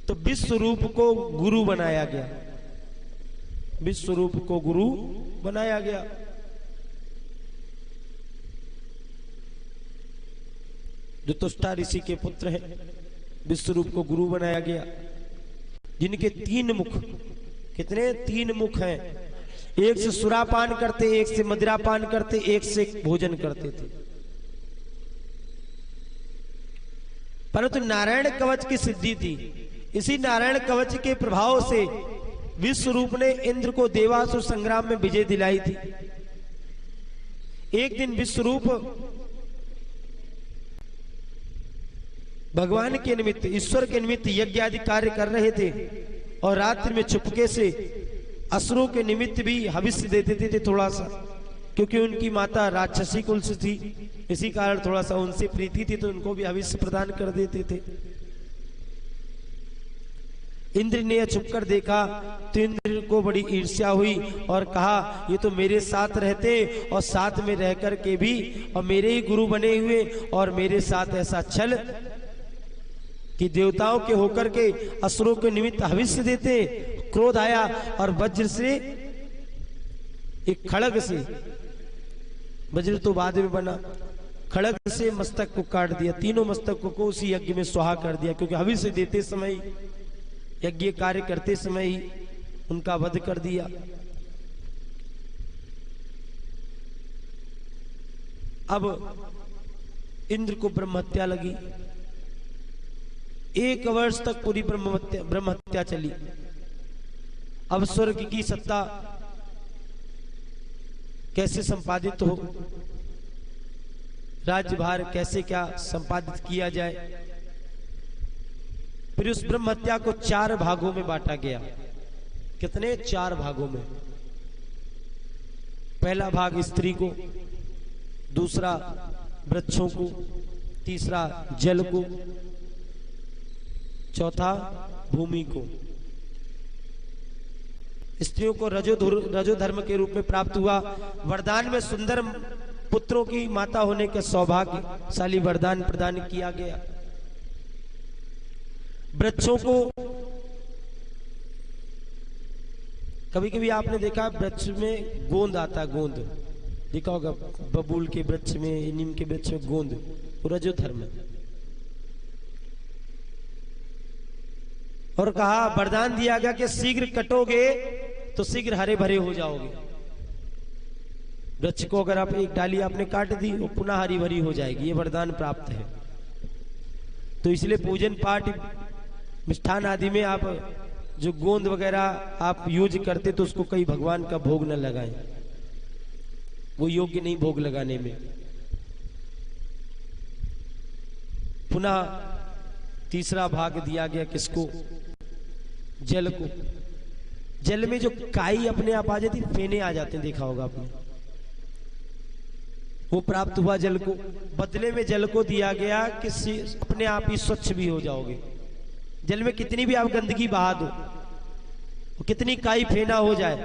तो विश्व रूप को गुरु बनाया गया, विश्व रूप को गुरु बनाया गया। जो तुष्टा ऋषि के पुत्र हैं, विश्व रूप को गुरु बनाया गया, जिनके 3 मुख, कितने 3 मुख हैं, एक से सुरापान करते, एक से मदिरापान करते, एक से भोजन करते थे। परंतु नारायण कवच की सिद्धि थी। इसी नारायण कवच के प्रभाव से विश्व रूप ने इंद्र को देवासुर संग्राम में विजय दिलाई थी। एक दिन विश्व रूप भगवान के निमित्त, ईश्वर के निमित्त यज्ञ आदि कार्य कर रहे थे और रात्रि में चुपके से असुरों के निमित्त भी हविष्य दे देते थे थोड़ा सा, क्योंकि उनकी माता राक्षसी कुल से थी, इसी कारण थोड़ा सा उनसे प्रीति थी तो उनको भी हविष्य प्रदान कर देते थे। इंद्र ने छुपकर देखा तो इंद्र को बड़ी ईर्ष्या हुई और कहा ये तो मेरे साथ रहते और साथ में रह कर के भी और मेरे ही गुरु बने हुए और मेरे साथ ऐसा छल कि देवताओं के होकर के असुरों के निमित्त हविष्य देते। क्रोध आया और वज्र से, एक खड़ग से, वज्र तो बाद में बना, खड़ग से मस्तक को काट दिया, तीनों मस्तकों को उसी यज्ञ में स्वाहा कर दिया, क्योंकि हविष्य देते समय, यज्ञ कार्य करते समय ही उनका वध कर दिया। अब इंद्र को ब्रह्म हत्या लगी। 1 वर्ष तक पूरी ब्रह्म हत्या चली। अब स्वर्ग की सत्ता कैसे संपादित हो, राज्यभार कैसे क्या संपादित किया जाए। फिर उस ब्रह्म हत्या को 4 भागों में बांटा गया। कितने? 4 भागों में। पहला भाग स्त्री को, दूसरा वृक्षों को, तीसरा जल को, चौथा भूमि को। स्त्रियों को रजो धर्म के रूप में प्राप्त हुआ। वरदान में सुंदर पुत्रों की माता होने का सौभाग्यशाली वरदान प्रदान किया गया। वृक्षों को, कभी कभी आपने देखा वृक्ष में गोंद आता, गोंद देखा होगा, बबूल के वृक्ष में, नीम के वृक्ष में गोंद, पूरा जो धर्म है। और कहा, वरदान दिया गया कि शीघ्र कटोगे तो शीघ्र हरे भरे हो जाओगे। वृक्ष को अगर आप एक डाली आपने काट दी, वो पुनः हरी भरी हो जाएगी, ये वरदान प्राप्त है। तो इसलिए पूजन पाठ मिष्ठान आदि में आप जो गोंद वगैरह आप यूज करते तो उसको कहीं भगवान का भोग न लगाएं, वो योग्य नहीं भोग लगाने में। पुनः तीसरा भाग दिया गया किसको? जल को। जल में जो काई अपने आप आ जाती, फेने आ जाते हैं, देखा होगा आपने, वो प्राप्त हुआ जल को। बदले में जल को दिया गया कि अपने आप ही स्वच्छ भी हो जाओगे। जल में कितनी भी आप गंदगी बहा दो, कितनी काई फेना हो जाए,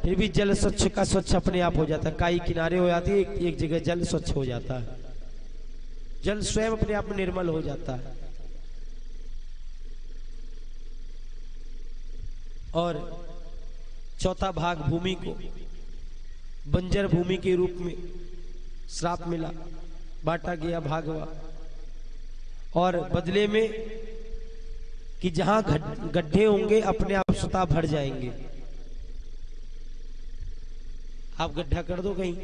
फिर भी जल स्वच्छ का स्वच्छ अपने आप हो जाता है। काई किनारे हो जाती है, एक जगह जल स्वच्छ हो जाता है। जल स्वयं अपने आप में निर्मल हो जाता है। और चौथा भाग भूमि को, बंजर भूमि के रूप में श्राप मिला, बांटा गया, भाग हुआ। और बदले में कि जहां गड्ढे होंगे अपने आप स्वतः भर जाएंगे। आप गड्ढा कर दो कहीं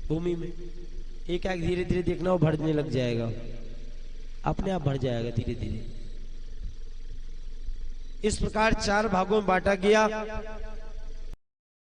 भूमि में, एक एक धीरे धीरे देखना वो भरने लग जाएगा, अपने आप भर जाएगा धीरे धीरे। इस प्रकार 4 भागों में बांटा गया।